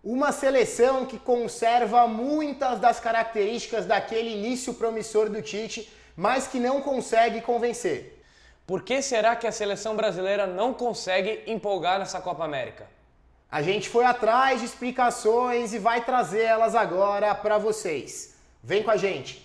Uma seleção que conserva muitas das características daquele início promissor do Tite, mas que não consegue convencer. Por que será que a seleção brasileira não consegue empolgar nessa Copa América? A gente foi atrás de explicações e vai trazer elas agora para vocês. Vem com a gente!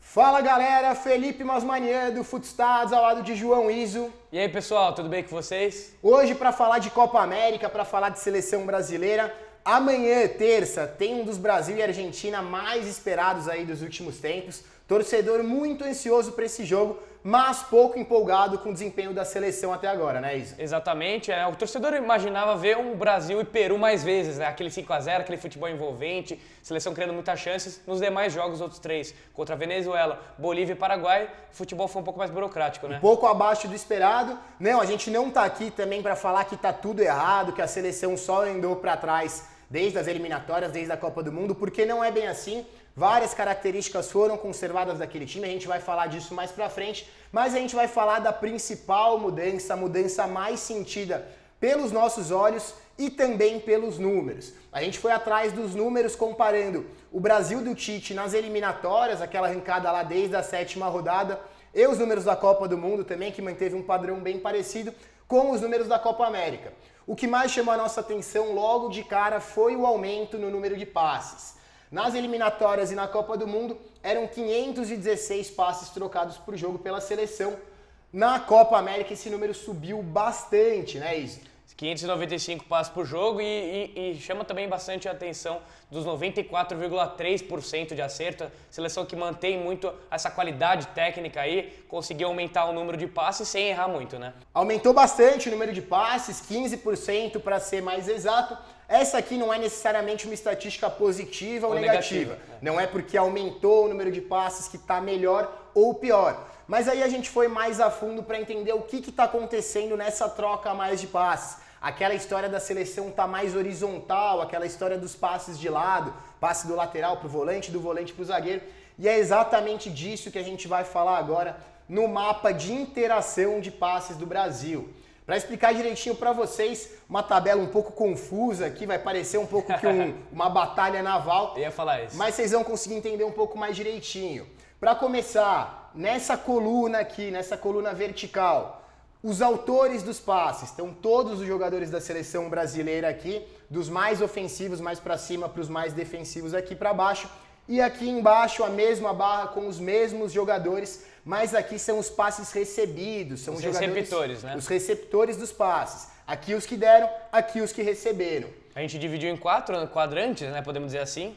Fala galera, Felipe Masmanian do Footstats ao lado de João Iso. E aí pessoal, tudo bem com vocês? Hoje para falar de Copa América, para falar de seleção brasileira. Amanhã, terça, tem um dos Brasil e Argentina mais esperados aí dos últimos tempos. Torcedor muito ansioso para esse jogo, mas pouco empolgado com o desempenho da seleção até agora, né, Isa? Exatamente, o torcedor imaginava ver um Brasil e Peru mais vezes, né? Aquele 5-0, aquele futebol envolvente, seleção criando muitas chances. Nos demais jogos, outros três, contra Venezuela, Bolívia e Paraguai, o futebol foi um pouco mais burocrático, né? Um pouco abaixo do esperado. Não, a gente não tá aqui também para falar que tá tudo errado, que a seleção só andou para trás desde as eliminatórias, desde a Copa do Mundo, porque não é bem assim. Várias características foram conservadas daquele time, a gente vai falar disso mais pra frente, mas a gente vai falar da principal mudança, a mudança mais sentida pelos nossos olhos e também pelos números. A gente foi atrás dos números comparando o Brasil do Tite nas eliminatórias, aquela arrancada lá desde a 7ª rodada, e os números da Copa do Mundo também, que manteve um padrão bem parecido com os números da Copa América. O que mais chamou a nossa atenção logo de cara foi o aumento no número de passes. Nas eliminatórias e na Copa do Mundo, eram 516 passes trocados por jogo pela seleção. Na Copa América, esse número subiu bastante, né, Isa? 595 passes por jogo e chama também bastante a atenção dos 94,3% de acerto. Seleção que mantém muito essa qualidade técnica aí, conseguiu aumentar o número de passes sem errar muito, né? Aumentou bastante o número de passes, 15% para ser mais exato. Essa aqui não é necessariamente uma estatística positiva ou negativa. Não é porque aumentou o número de passes que está melhor ou pior. Mas aí a gente foi mais a fundo para entender o que está acontecendo nessa troca a mais de passes. Aquela história da seleção tá mais horizontal, aquela história dos passes de lado, passe do lateral para o volante, do volante para o zagueiro. E é exatamente disso que a gente vai falar agora no mapa de interação de passes do Brasil. Para explicar direitinho para vocês, uma tabela um pouco confusa aqui, vai parecer um pouco que uma batalha naval. Eu ia falar isso. Mas vocês vão conseguir entender um pouco mais direitinho. Para começar, nessa coluna aqui, nessa coluna vertical, os autores dos passes, estão todos os jogadores da seleção brasileira aqui, dos mais ofensivos mais para cima para os mais defensivos aqui para baixo. E aqui embaixo a mesma barra com os mesmos jogadores, mas aqui são os passes recebidos, são os receptores, né? Os receptores dos passes. Aqui os que deram, aqui os que receberam. A gente dividiu em 4 quadrantes, né? Podemos dizer assim.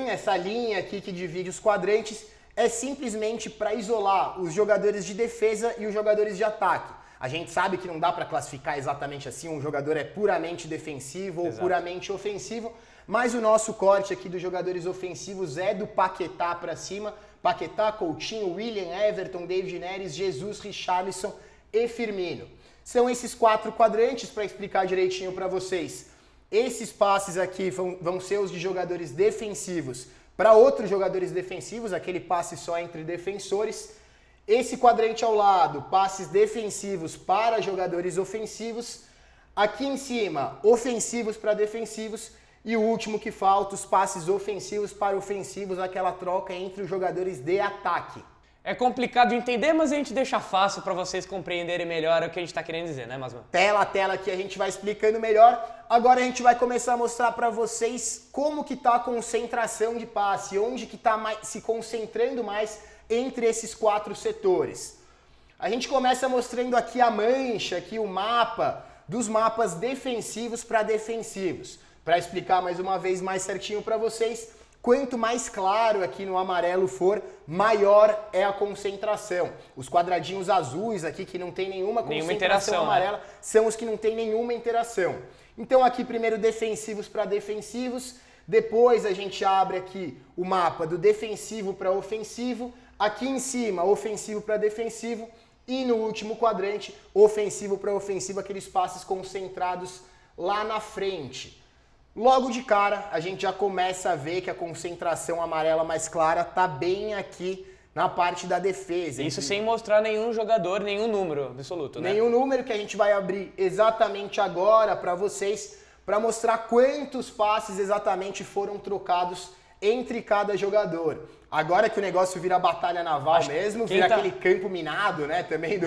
Essa linha aqui que divide os quadrantes é simplesmente para isolar os jogadores de defesa e os jogadores de ataque. A gente sabe que não dá para classificar exatamente assim, um jogador é puramente defensivo ou puramente ofensivo, mas o nosso corte aqui dos jogadores ofensivos é do Paquetá para cima. Paquetá, Coutinho, William, Everton, David Neres, Jesus, Richarlison e Firmino. São esses 4 quadrantes para explicar direitinho para vocês. Esses passes aqui vão ser os de jogadores defensivos para outros jogadores defensivos, aquele passe só entre defensores. Esse quadrante ao lado, passes defensivos para jogadores ofensivos. Aqui em cima, ofensivos para defensivos. E o último que falta, os passes ofensivos para ofensivos, aquela troca entre os jogadores de ataque. É complicado de entender, mas a gente deixa fácil para vocês compreenderem melhor o que a gente está querendo dizer, né, Masman? Tela a tela que a gente vai explicando melhor. Agora a gente vai começar a mostrar para vocês como que está a concentração de passe, onde que está se concentrando mais entre esses 4 setores. A gente começa mostrando aqui a mancha, aqui o mapa dos mapas defensivos para defensivos. Para explicar mais uma vez mais certinho para vocês, quanto mais claro aqui no amarelo for, maior é a concentração. Os quadradinhos azuis aqui que não tem nenhuma concentração amarela, né? São os que não tem nenhuma interação. Então aqui primeiro defensivos para defensivos, depois a gente abre aqui o mapa do defensivo para ofensivo, aqui em cima ofensivo para defensivo e no último quadrante ofensivo para ofensivo, aqueles passes concentrados lá na frente. Logo de cara, a gente já começa a ver que a concentração amarela mais clara está bem aqui na parte da defesa. Isso sem mostrar nenhum jogador, nenhum número absoluto, né? Nenhum número, que a gente vai abrir exatamente agora para vocês, para mostrar quantos passes exatamente foram trocados entre cada jogador. Agora que o negócio vira batalha naval mesmo, vira aquele campo minado, né? Também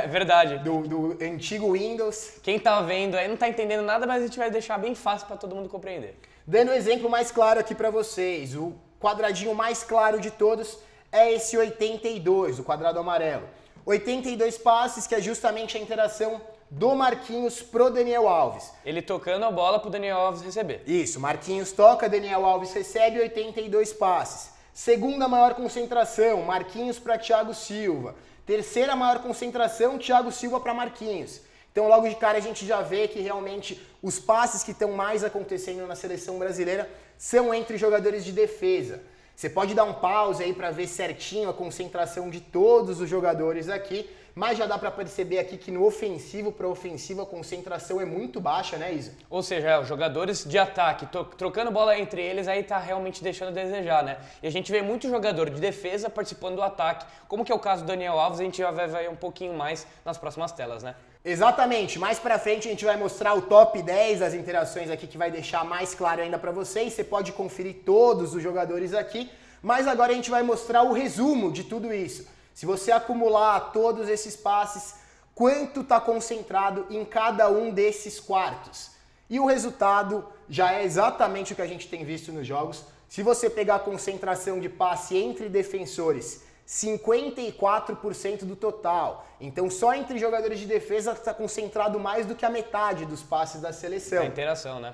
Verdade. do antigo Windows. Quem tá vendo aí não tá entendendo nada, mas a gente vai deixar bem fácil para todo mundo compreender. Dando um exemplo mais claro aqui para vocês, o quadradinho mais claro de todos é esse 82, o quadrado amarelo. 82 passes, que é justamente a interação do Marquinhos pro Daniel Alves. Ele tocando a bola pro Daniel Alves receber. Isso, Marquinhos toca, Daniel Alves recebe, 82 passes. Segunda maior concentração, Marquinhos para Thiago Silva. Terceira maior concentração, Thiago Silva para Marquinhos. Então logo de cara a gente já vê que realmente os passes que estão mais acontecendo na seleção brasileira são entre jogadores de defesa. Você pode dar um pause aí para ver certinho a concentração de todos os jogadores aqui, mas já dá para perceber aqui que no ofensivo para ofensivo a concentração é muito baixa, né, Isa? Ou seja, os jogadores de ataque trocando bola entre eles aí tá realmente deixando a desejar, né? E a gente vê muito jogador de defesa participando do ataque, como que é o caso do Daniel Alves, a gente já vai ver um pouquinho mais nas próximas telas, né? Exatamente, mais pra frente a gente vai mostrar o top 10 das interações aqui, que vai deixar mais claro ainda pra vocês. Você pode conferir todos os jogadores aqui, mas agora a gente vai mostrar o resumo de tudo isso. Se você acumular todos esses passes, quanto está concentrado em cada um desses quartos. E o resultado já é exatamente o que a gente tem visto nos jogos. Se você pegar a concentração de passe entre defensores, 54% do total. Então só entre jogadores de defesa está concentrado mais do que a metade dos passes da seleção. A interação, né?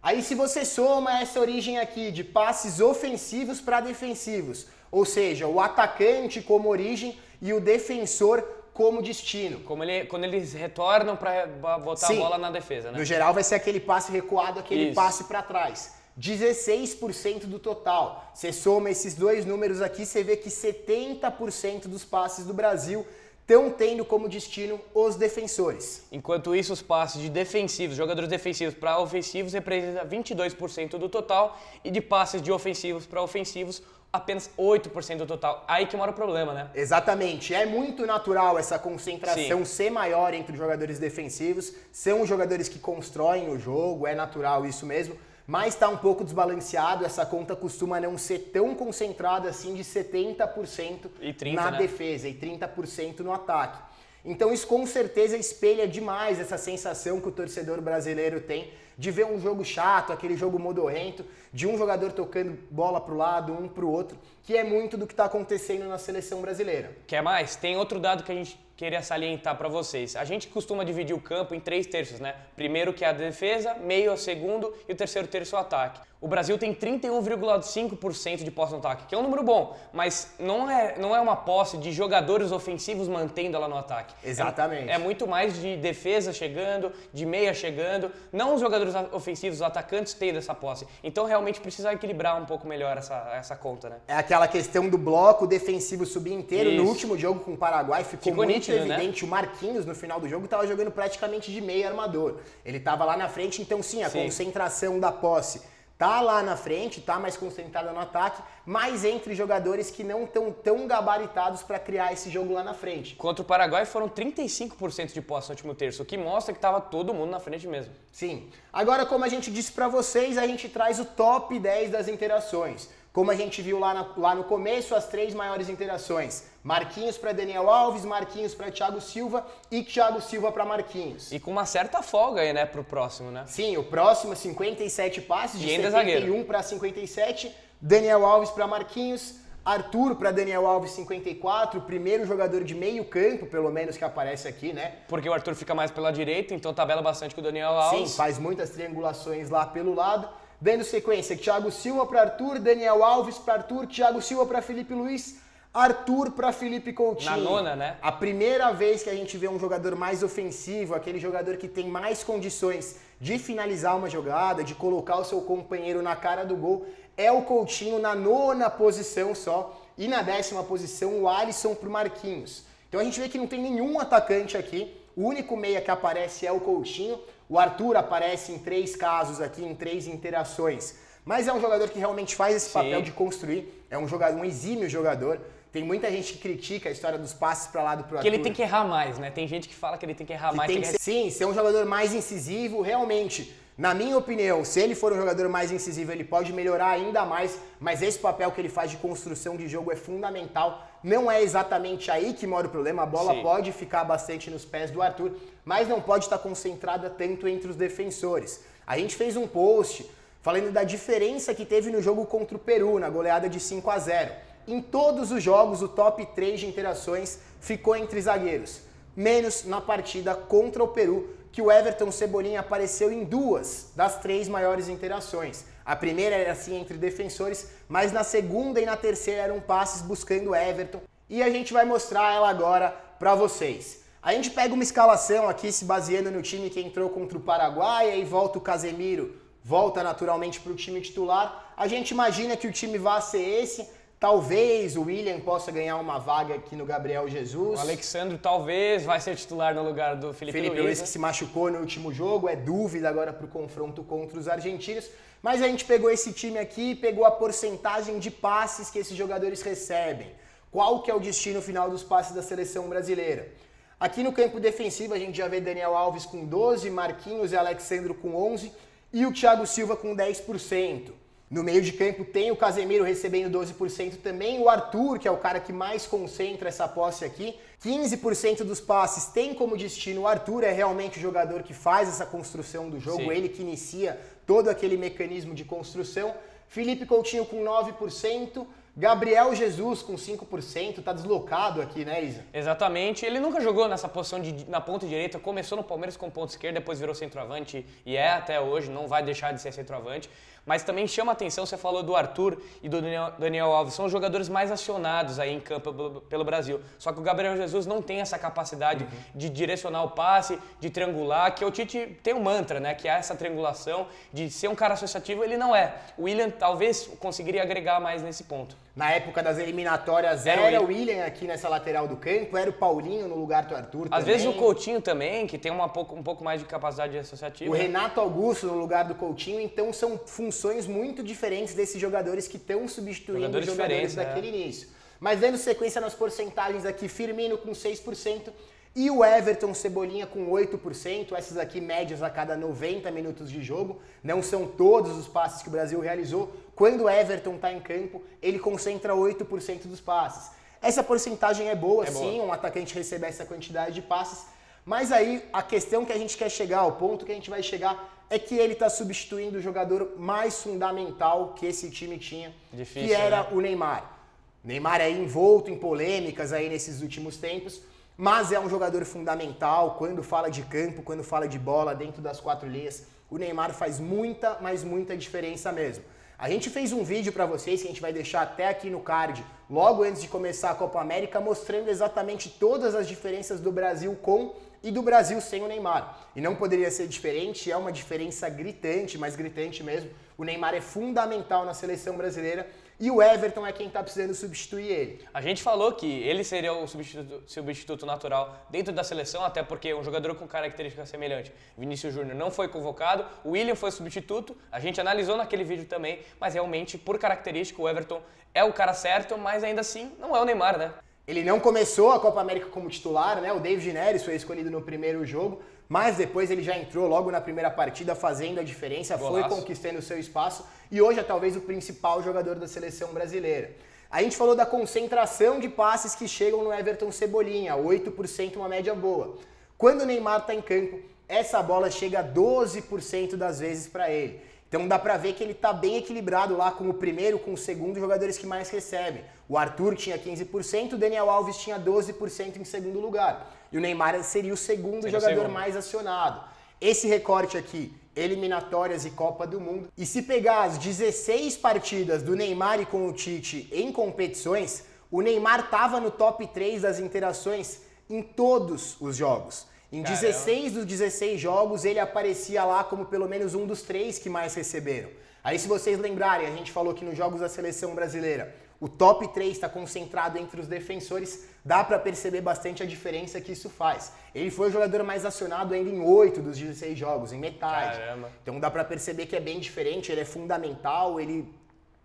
Aí se você soma essa origem aqui de passes ofensivos para defensivos, ou seja, o atacante como origem e o defensor como destino. Quando eles retornam para botar a bola na defesa, né? No geral vai ser aquele passe recuado, aquele passe para trás. 16% do total. Você soma esses dois números aqui, você vê que 70% dos passes do Brasil estão tendo como destino os defensores. Enquanto isso, os passes de defensivos, jogadores defensivos para ofensivos, representam 22% do total, e de passes de ofensivos para ofensivos, apenas 8% do total. Aí que mora o problema, né? Exatamente. É muito natural essa concentração ser maior entre os jogadores defensivos. São os jogadores que constroem o jogo, é natural isso mesmo. Mas está um pouco desbalanceado, essa conta costuma não ser tão concentrada assim, de 70% e 30%, na né? defesa e 30% no ataque. Então isso com certeza espelha demais essa sensação que o torcedor brasileiro tem de ver um jogo chato, aquele jogo modorrento, de um jogador tocando bola para o lado, um para o outro, que é muito do que está acontecendo na seleção brasileira. Quer mais? Tem outro dado que a gente queria salientar para vocês. A gente costuma dividir o campo em 3 terços, né? Primeiro que é a defesa, meio é o segundo e o terceiro terço é o ataque. O Brasil tem 31,5% de posse no ataque, que é um número bom, mas não é uma posse de jogadores ofensivos mantendo ela no ataque. Exatamente. É muito mais de defesa chegando, de meia chegando, não os jogadores ofensivos, os atacantes tendo essa posse. Então realmente precisa equilibrar um pouco melhor essa conta, né? É aquela questão do bloco defensivo subir inteiro. Isso. No último jogo com o Paraguai ficou muito nítido, evidente, né? O Marquinhos no final do jogo estava jogando praticamente de meia armador. Ele estava lá na frente, então sim, a concentração da posse tá lá na frente, tá mais concentrada no ataque, mas entre jogadores que não estão tão gabaritados para criar esse jogo lá na frente. Contra o Paraguai foram 35% de posse no último terço, o que mostra que estava todo mundo na frente mesmo. Sim. Agora, como a gente disse para vocês, a gente traz o top 10 das interações. Como a gente viu lá no começo, as 3 maiores interações. Marquinhos para Daniel Alves, Marquinhos para Thiago Silva e Thiago Silva para Marquinhos. E com uma certa folga aí, né, pro próximo, né? Sim, o próximo 57 passes, de 71 para 57. Daniel Alves para Marquinhos, Arthur para Daniel Alves 54, o primeiro jogador de meio campo, pelo menos, que aparece aqui, né? Porque o Arthur fica mais pela direita, então tabela bastante com o Daniel Alves. Sim, faz muitas triangulações lá pelo lado. Dando sequência, Thiago Silva para Arthur, Daniel Alves para Arthur, Thiago Silva para Felipe Luiz, Arthur para Felipe Coutinho. Na nona, né? A primeira vez que a gente vê um jogador mais ofensivo, aquele jogador que tem mais condições de finalizar uma jogada, de colocar o seu companheiro na cara do gol, é o Coutinho na nona posição só. E na 10ª posição, o Alisson pro Marquinhos. Então a gente vê que não tem nenhum atacante aqui. O único meia que aparece é o Coutinho. O Arthur aparece em 3 casos aqui, em 3 interações. Mas é um jogador que realmente faz esse papel de construir. É um exímio jogador. Tem muita gente que critica a história dos passes para lá do pro Que Arthur. ele tem que errar mais, né? Tem gente que fala que ele tem que errar mais. Sim, ser um jogador mais incisivo, realmente. Na minha opinião, se ele for um jogador mais incisivo, ele pode melhorar ainda mais, mas esse papel que ele faz de construção de jogo é fundamental. Não é exatamente aí que mora o problema, a bola pode ficar bastante nos pés do Arthur, mas não pode estar concentrada tanto entre os defensores. A gente fez um post falando da diferença que teve no jogo contra o Peru, na goleada de 5-0. Em todos os jogos, o top 3 de interações ficou entre zagueiros, menos na partida contra o Peru, que o Everton Cebolinha apareceu em 2 das 3 maiores interações. A primeira era assim entre defensores, mas na segunda e na terceira eram passes buscando o Everton. E a gente vai mostrar ela agora para vocês. A gente pega uma escalação aqui se baseando no time que entrou contra o Paraguai, aí volta o Casemiro, volta naturalmente para o time titular. A gente imagina que o time vai ser esse. Talvez o William possa ganhar uma vaga aqui no Gabriel Jesus. O Alexandre talvez vai ser titular no lugar do Felipe Luiz. Que se machucou no último jogo, é dúvida agora para o confronto contra os argentinos. Mas a gente pegou esse time aqui e pegou a porcentagem de passes que esses jogadores recebem. Qual que é o destino final dos passes da seleção brasileira? Aqui no campo defensivo a gente já vê Daniel Alves com 12, Marquinhos e Alexandro com 11 e o Thiago Silva com 10%. No meio de campo tem o Casemiro recebendo 12% também, o Arthur, que é o cara que mais concentra essa posse aqui, 15% dos passes tem como destino o Arthur, é realmente o jogador que faz essa construção do jogo, ele que inicia todo aquele mecanismo de construção. Felipe Coutinho com 9%, Gabriel Jesus com 5%, tá deslocado aqui, né, Isa? Exatamente, ele nunca jogou nessa posição na ponta direita, começou no Palmeiras com ponta esquerda, depois virou centroavante e é até hoje, não vai deixar de ser centroavante. Mas também chama a atenção, você falou do Arthur e do Daniel Alves, são os jogadores mais acionados aí em campo pelo Brasil. Só que o Gabriel Jesus não tem essa capacidade de direcionar o passe, de triangular, que o Tite tem um mantra, né? Que é essa triangulação, de ser um cara associativo, ele não é. O William talvez conseguiria agregar mais nesse ponto. Na época das eliminatórias era o William aqui nessa lateral do campo, era o Paulinho no lugar do Arthur também. Às vezes o Coutinho também, que tem um pouco mais de capacidade associativa. O Renato Augusto no lugar do Coutinho, então são funções muito diferentes desses jogadores que estão substituindo os jogadores daquele início. Mas dando sequência nas porcentagens aqui, Firmino com 6% e o Everton Cebolinha com 8%, essas aqui médias a cada 90 minutos de jogo, não são todos os passes que o Brasil realizou. Quando o Everton está em campo, ele concentra 8% dos passes. Essa porcentagem é boa, sim, um atacante receber essa quantidade de passes, mas aí a questão que a gente quer chegar, o ponto que a gente vai chegar, é que ele está substituindo o jogador mais fundamental que esse time tinha, que era o Neymar. Neymar é envolto em polêmicas aí nesses últimos tempos, mas é um jogador fundamental quando fala de campo, quando fala de bola dentro das 4 linhas. O Neymar faz muita, mas muita diferença mesmo. A gente fez um vídeo para vocês que a gente vai deixar até aqui no card, logo antes de começar a Copa América, mostrando exatamente todas as diferenças do Brasil com e do Brasil sem o Neymar. E não poderia ser diferente, é uma diferença gritante, mas gritante mesmo. O Neymar é fundamental na seleção brasileira e o Everton é quem está precisando substituir ele. A gente falou que ele seria o substituto natural dentro da seleção, até porque um jogador com característica semelhante, Vinícius Júnior, não foi convocado, o William foi substituto, a gente analisou naquele vídeo também, mas realmente, por característica, o Everton é o cara certo, mas ainda assim não é o Neymar, né? Ele não começou a Copa América como titular, né? O David Neres foi escolhido no primeiro jogo, mas depois ele já entrou logo na primeira partida fazendo a diferença, foi conquistando o seu espaço e hoje é talvez o principal jogador da seleção brasileira. A gente falou da concentração de passes que chegam no Everton Cebolinha, 8%, uma média boa. Quando o Neymar está em campo, essa bola chega 12% das vezes para ele. Então dá pra ver que ele tá bem equilibrado lá com o primeiro, com o segundo, jogadores que mais recebem. O Arthur tinha 15%, o Daniel Alves tinha 12% em segundo lugar. E o Neymar seria o segundo jogador mais acionado. Esse recorte aqui, eliminatórias e Copa do Mundo. E se pegar as 16 partidas do Neymar e com o Tite em competições, o Neymar tava no top 3 das interações em todos os jogos. Em 16 dos 16 jogos, ele aparecia lá como pelo menos um dos 3 que mais receberam. Aí se vocês lembrarem, a gente falou que nos jogos da seleção brasileira, o top 3 está concentrado entre os defensores, dá para perceber bastante a diferença que isso faz. Ele foi o jogador mais acionado ainda em 8 dos 16 jogos, em metade. Então dá para perceber que é bem diferente, ele é fundamental, ele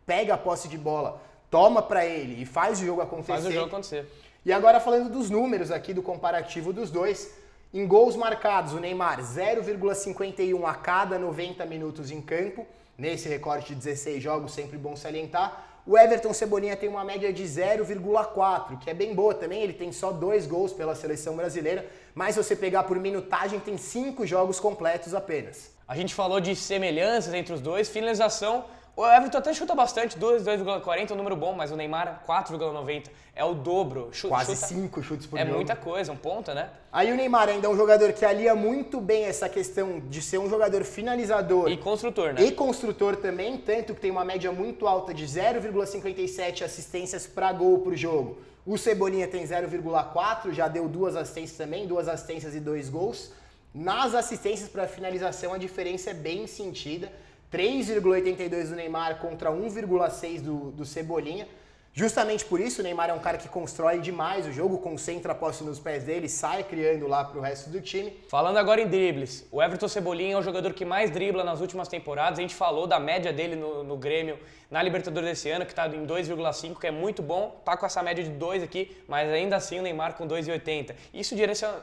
pega a posse de bola toma pra ele e faz o jogo acontecer. Faz o jogo acontecer. E agora falando dos números aqui, do comparativo dos dois, em gols marcados, o Neymar 0,51 a cada 90 minutos em campo, nesse recorte de 16 jogos, sempre bom salientar. O Everton Cebolinha tem uma média de 0,4, que é bem boa também, ele tem só 2 gols pela seleção brasileira, mas se você pegar por minutagem, tem 5 jogos completos apenas. A gente falou de semelhanças entre os dois, finalização, o Everton até chuta bastante, 2,40 é um número bom, mas o Neymar 4,90 é o dobro. Quase 5 chutes por jogo. É muita coisa, um ponta, né? Aí o Neymar ainda é um jogador que alia muito bem essa questão de ser um jogador finalizador. E construtor, né? E construtor também, tanto que tem uma média muito alta de 0,57 assistências para gol por jogo. O Cebolinha tem 0,4, já deu 2 assistências também, 2 assistências e 2 gols. Nas assistências para finalização a diferença é bem sentida. 3,82 do Neymar contra 1,6 do Cebolinha. Justamente por isso, o Neymar é um cara que constrói demais o jogo, concentra a posse nos pés dele, sai criando lá pro resto do time. Falando agora em dribles, o Everton Cebolinha é o jogador que mais dribla nas últimas temporadas. A gente falou da média dele no Grêmio, na Libertadores desse ano, que tá em 2,5, que é muito bom. Tá com essa média de 2 aqui, mas ainda assim o Neymar com 2,80. Isso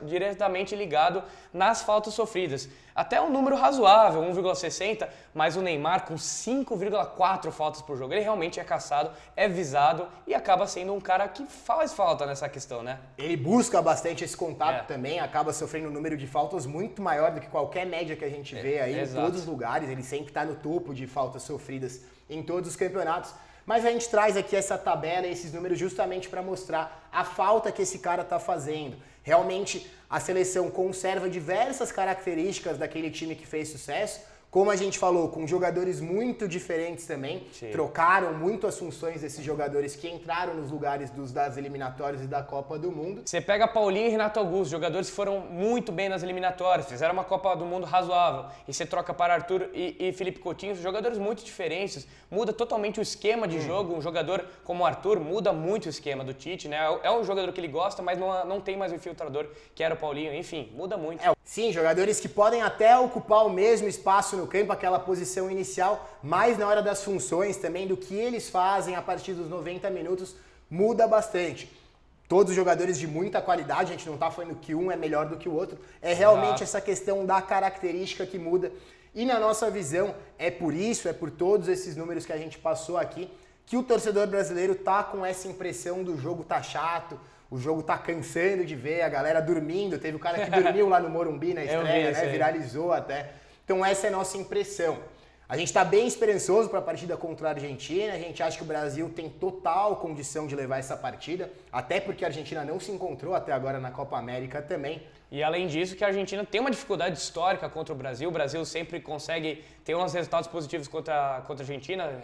diretamente ligado nas faltas sofridas. Até um número razoável, 1,60, mas o Neymar com 5,4 faltas por jogo. Ele realmente é caçado, é visado e acaba sendo um cara que faz falta nessa questão, né? Ele busca bastante esse contato também, acaba sofrendo um número de faltas muito maior do que qualquer média que a gente vê aí em todos os lugares. Ele sempre está no topo de faltas sofridas em todos os campeonatos. Mas a gente traz aqui essa tabela, esses números justamente para mostrar a falta que esse cara está fazendo. Realmente a seleção conserva diversas características daquele time que fez sucesso, como a gente falou, com jogadores muito diferentes também. Sim. Trocaram muito as funções desses jogadores que entraram nos lugares das eliminatórias e da Copa do Mundo. Você pega Paulinho e Renato Augusto, jogadores que foram muito bem nas eliminatórias, fizeram uma Copa do Mundo razoável. E você troca para Arthur e Felipe Coutinho, jogadores muito diferentes. Muda totalmente o esquema de jogo. Um jogador como o Arthur muda muito o esquema do Tite, né? É um jogador que ele gosta, mas não tem mais o infiltrador que era o Paulinho. Enfim, muda muito. Sim, jogadores que podem até ocupar o mesmo espaço no campo, aquela posição inicial, mas na hora das funções também, do que eles fazem a partir dos 90 minutos, muda bastante. Todos os jogadores de muita qualidade, a gente não está falando que um é melhor do que o outro, é realmente essa questão da característica que muda. E na nossa visão, é por isso, é por todos esses números que a gente passou aqui, que o torcedor brasileiro tá com essa impressão do jogo tá chato, o jogo tá cansando de ver, a galera dormindo. Teve o cara que dormiu lá no Morumbi na estreia, né? Viralizou até. Então essa é a nossa impressão. A gente está bem esperançoso para a partida contra a Argentina. A gente acha que o Brasil tem total condição de levar essa partida, até porque a Argentina não se encontrou até agora na Copa América também. E além disso, que a Argentina tem uma dificuldade histórica contra o Brasil. O Brasil sempre consegue ter uns resultados positivos contra a Argentina,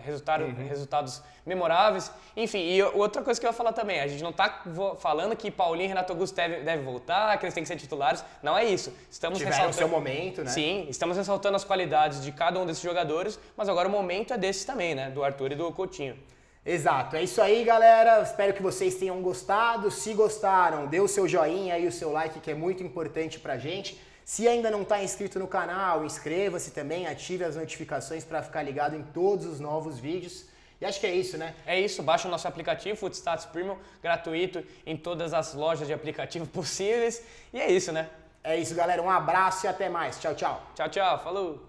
resultados memoráveis. Enfim, e outra coisa que eu ia falar também, a gente não está falando que Paulinho e Renato Augusto devem voltar, que eles têm que ser titulares. Não é isso. Tiveram o seu momento, né? Sim, estamos ressaltando as qualidades de cada um desses jogadores, mas agora o momento é desses também, né? Do Arthur e do Coutinho. Exato, é isso aí, galera. Espero que vocês tenham gostado. Se gostaram, dê o seu joinha e o seu like, que é muito importante pra gente. Se ainda não está inscrito no canal, inscreva-se também, ative as notificações para ficar ligado em todos os novos vídeos. E acho que é isso, né? É isso, baixa o nosso aplicativo, Footstats Premium, gratuito em todas as lojas de aplicativo possíveis. E é isso, né? É isso, galera. Um abraço e até mais. Tchau, tchau. Tchau, tchau. Falou!